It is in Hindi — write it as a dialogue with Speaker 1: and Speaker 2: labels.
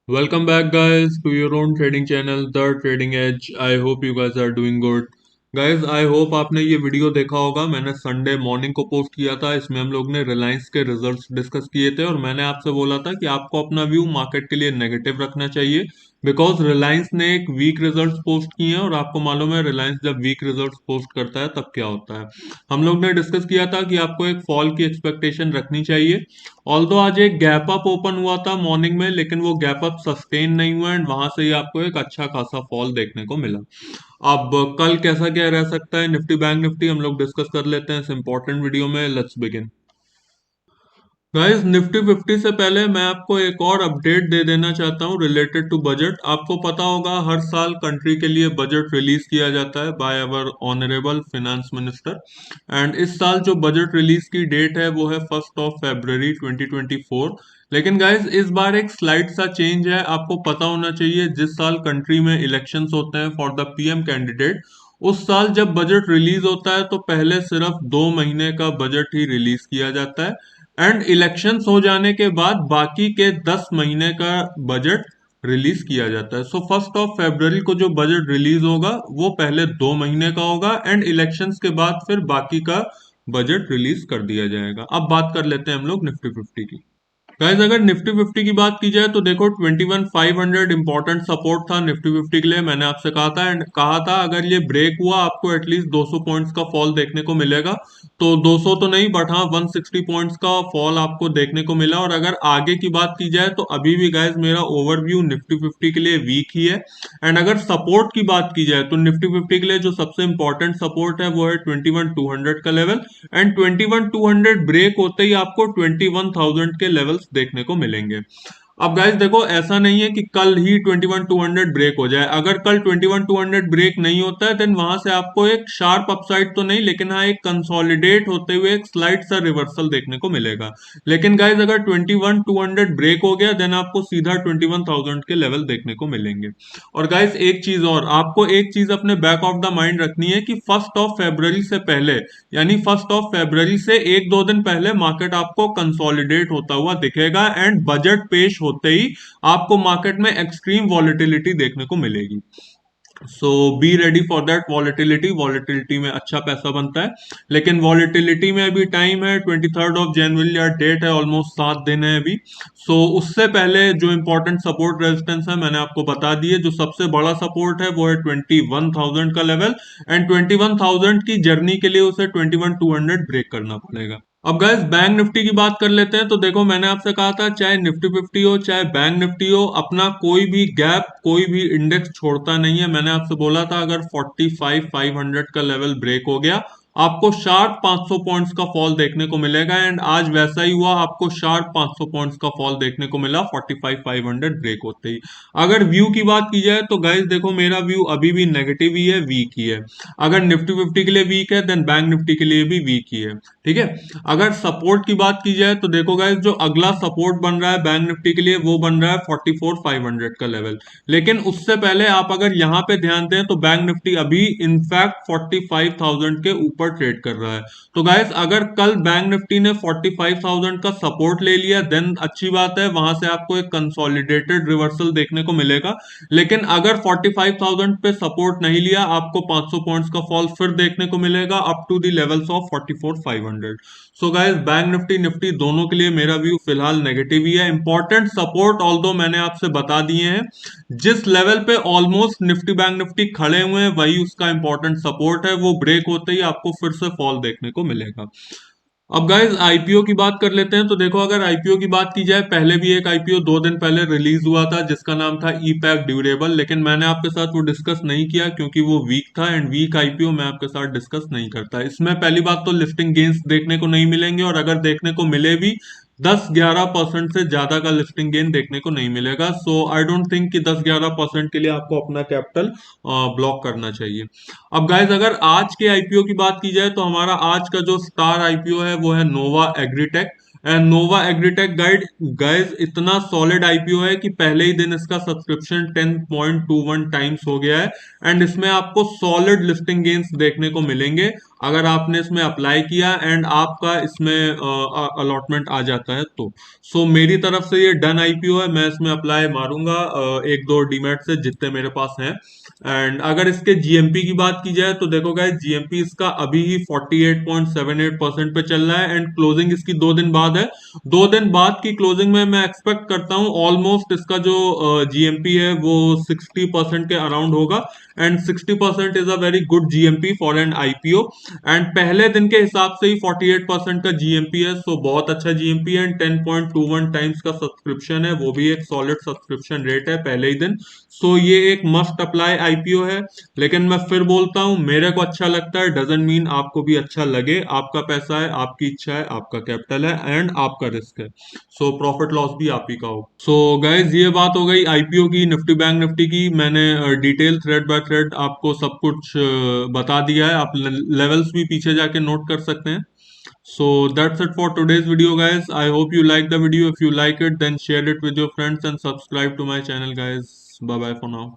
Speaker 1: Welcome back, guys, to your own trading channel, The Trading Edge. I hope you guys are doing good. Guys, I hope आपने ये वीडियो देखा होगा। मैंने संडे मॉर्निंग को पोस्ट किया था। इसमें हम लोग ने रिलायंस के रिजल्ट्स डिस्कस किए थे और मैंने आपसे बोला था कि आपको अपना व्यू मार्केट के लिए नेगेटिव रखना चाहिए, बिकॉज रिलायंस ने एक वीक रिजल्ट्स पोस्ट किए हैं और आपको मालूम है रिलायंस जब वीक रिजल्ट्स पोस्ट करता है तब क्या होता है। हम लोग ने डिस्कस किया था कि आपको एक फॉल की एक्सपेक्टेशन रखनी चाहिए। ऑल्दो आज एक गैप अप ओपन हुआ था मॉर्निंग में, लेकिन वो गैप अप सस्टेन नहीं हुआ एंड वहां से ही आपको एक अच्छा खासा फॉल देखने को मिला। अब कल कैसा क्या रह सकता है निफ्टी बैंक निफ्टी, हम लोग डिस्कस कर लेते हैं इस इंपॉर्टेंट वीडियो में। Let's begin. गाइस, निफ्टी 50 से पहले मैं आपको एक और अपडेट दे देना चाहता हूँ रिलेटेड टू बजट। आपको पता होगा हर साल कंट्री के लिए बजट रिलीज किया जाता है by our honourable finance minister, and इस साल जो बजट रिलीज की डेट है वो है 1 फरवरी 2024। लेकिन गाइस इस बार एक स्लाइड सा चेंज है। आपको पता होना चाहिए जिस साल कंट्री में इलेक्शंस होते हैं फॉर द पीएम कैंडिडेट, उस साल जब बजट रिलीज होता है तो पहले सिर्फ 2 महीने का बजट ही रिलीज किया जाता है एंड इलेक्शंस हो जाने के बाद बाकी के 10 महीने का बजट रिलीज किया जाता है। सो 1 फरवरी को जो बजट रिलीज होगा वो पहले 2 महीने का होगा एंड इलेक्शंस के बाद फिर बाकी का बजट रिलीज कर दिया जाएगा। अब बात कर लेते हैं हम लोग निफ्टी 50 की। गाइस, अगर निफ्टी 50 की बात की जाए तो देखो 21,500 इंपॉर्टेंट सपोर्ट था निफ्टी 50 के लिए। मैंने आपसे कहा था एंड कहा था अगर ये ब्रेक हुआ आपको एटलीस्ट 200 पॉइंट्स का फॉल देखने को मिलेगा। तो 200 तो नहीं बट हाँ 160 पॉइंट्स का फॉल आपको देखने को मिला। और अगर आगे की बात की जाए तो अभी भी गाइस मेरा ओवरव्यू निफ्टी 50 के लिए वीक ही है। एंड अगर सपोर्ट की बात की जाए तो निफ्टी 50 के लिए जो सबसे इंपॉर्टेंट सपोर्ट है वो है 21,200 का लेवल, एंड 21,200 ब्रेक होते ही आपको 21,000 के लेवल्स देखने को मिलेंगे। अब गाइस देखो, ऐसा नहीं है कि कल ही 21,200 ब्रेक हो जाए। अगर कल 21,200 ब्रेक नहीं होता है देन वहां से आपको एक शार्प अपसाइड तो नहीं, लेकिन हाँ एक कंसोलिडेट होते हुए एक स्लाइड सा रिवर्सल देखने को मिलेगा। लेकिन गाइस अगर 21,200 ब्रेक हो गया देन आपको सीधा 21,000 के लेवल देखने को मिलेंगे। और गाइस एक चीज और, आपको एक चीज अपने बैक ऑफ द माइंड रखनी है कि 1 फरवरी से पहले, यानी 1 फरवरी से एक दो दिन पहले मार्केट आपको कंसोलिडेट होता हुआ दिखेगा एंड बजट पेश होते ही आपको मार्केट में एक्सट्रीम वॉलेटिलिटी देखने को मिलेगी। So be ready for that volatility. Volatility में अच्छा पैसा बनता है, लेकिन वॉलेटिलिटी में अभी टाइम है। 23 जनवरी या डेट है, ऑलमोस्ट 7 दिन है अभी। उससे पहले जो इंपॉर्टेंट सपोर्ट रेजिस्टेंस है मैंने आपको बता दिए। जो सबसे बड़ा सपोर्ट है वो है 21,000 का लेवल, एंड 21,000 की जर्नी के लिए उसे 21,200 ब्रेक करना पड़ेगा। अब गाइस बैंक निफ्टी की बात कर लेते हैं। तो देखो मैंने आपसे कहा था चाहे निफ्टी 50 हो चाहे बैंक निफ्टी हो, अपना कोई भी गैप कोई भी इंडेक्स छोड़ता नहीं है। मैंने आपसे बोला था अगर 45,500 का लेवल ब्रेक हो गया आपको शार्प 500 पॉइंट्स का फॉल देखने को मिलेगा, एंड आज वैसा ही हुआ। आपको शार्प 500 पॉइंट्स का फॉल देखने को मिला 45,500 ब्रेक होते ही। अगर व्यू की बात की जाए तो गाइस देखो मेरा व्यू अभी भी नेगेटिव ही है, वीक ही है। अगर निफ्टी 50 के लिए वीक है देन बैंक निफ्टी के लिए भी वीक ही है। ठीक है। अगर सपोर्ट की बात की जाए तो देखो गाइस जो अगला सपोर्ट बन रहा है बैंक निफ्टी के लिए वो बन रहा है 44,500 का लेवल। लेकिन उससे पहले आप अगर यहाँ पे ध्यान दें तो बैंक निफ्टी अभी इनफैक्ट 45,000 के ऊपर ट्रेड कर रहा है। तो गाइस अगर कल बैंक निफ्टी ने 45,000 का सपोर्ट ले लिया देन अच्छी बात है, वहां से आपको एक कंसोलिडेटेड रिवर्सल देखने को मिलेगा। लेकिन अगर 45,000 पे सपोर्ट नहीं लिया आपको 500 पॉइंट्स का फॉल फिर देखने को मिलेगा up to the levels of 44,500। So guys bank Nifty Nifty दोनों के लिए मेरा व्यू फिलहाल नेगेटिव ही है। इंपॉर्टेंट सपोर्ट ऑल्दो मैंने आपसे बता दिए हैं। जिस लेवल पे ऑलमोस्ट निफ्टी बैंक निफ्टी खड़े हुए हैं वही उसका इंपॉर्टेंट सपोर्ट है। वो ब्रेक होते ही आपको फिर से फॉल देखने को मिलेगा। अब गाइज आईपीओ की बात कर लेते हैं। तो देखो अगर आईपीओ की बात की जाए, पहले भी एक आईपीओ 2 दिन पहले रिलीज हुआ था जिसका नाम था ई पैक ड्यूरेबल, लेकिन मैंने आपके साथ वो डिस्कस नहीं किया क्योंकि वो वीक था एंड वीक आईपीओ मैं आपके साथ डिस्कस नहीं करता। इसमें पहली बात तो लिस्टिंग गेन्स देखने को नहीं मिलेंगे, और अगर देखने को मिले भी 10-11% से ज्यादा का लिस्टिंग गेन देखने को नहीं मिलेगा। सो आई डोंट थिंक कि 10-11% के लिए आपको अपना कैपिटल ब्लॉक करना चाहिए। अब गाइज अगर आज के आईपीओ की बात की जाए तो हमारा आज का जो स्टार आईपीओ है वो है नोवा agritech. And Nova agritech guide guys इतना सॉलिड आईपीओ है कि पहले ही दिन इसका सब्सक्रिप्शन 10.21 टाइम्स हो गया है। एंड इसमें आपको सॉलिड लिस्टिंग गेन्स देखने को मिलेंगे अगर आपने इसमें अप्लाई किया एंड आपका इसमें अलॉटमेंट आ जाता है तो। सो मेरी तरफ से ये डन आईपीओ है, मैं इसमें अप्लाई मारूंगा एक दो डीमेट से जितने मेरे पास हैं। एंड अगर इसके जीएमपी की बात की जाए तो देखो गाइस जीएमपी इसका अभी ही 48.78% पे चल रहा है एंड क्लोजिंग इसकी 2 दिन बाद है। 2 दिन बाद की क्लोजिंग में मैं एक्सपेक्ट करता हूँ ऑलमोस्ट इसका जो जीएमपी है वो 60% के अराउंड होगा। And 60% is a very good GMP for an IPO. And पहले दिन के हिसाब से ही 48% का जीएमपी है, सो बहुत अच्छा जीएमपी है। एंड 10.21 टाइम्स का सब्सक्रिप्शन है, वो भी एक सॉलिड सब्सक्रिप्शन रेट है पहले ही दिन। सो ये एक मस्ट अप्लाई आईपीओ है। लेकिन मैं फिर बोलता हूँ मेरे को अच्छा लगता है डजंट मीन आपको भी अच्छा लगे। आपका पैसा है, आपकी इच्छा है, आपका कैपिटल है एंड आपका रिस्क है। सो प्रॉफिट लॉस भी आप ही का हो। सो गाइज ये बात हो गई आईपीओ की, निफ्टी बैंक निफ्टी की। मैंने डिटेल थ्रेड बाय थ्रेड आपको सब कुछ बता दिया है, आप लेवल्स भी पीछे जाके नोट कर सकते हैं। So that's it for today's video guys. I hope you like the video. If you like it then share it with your friends and subscribe to my channel guys. Bye bye for now.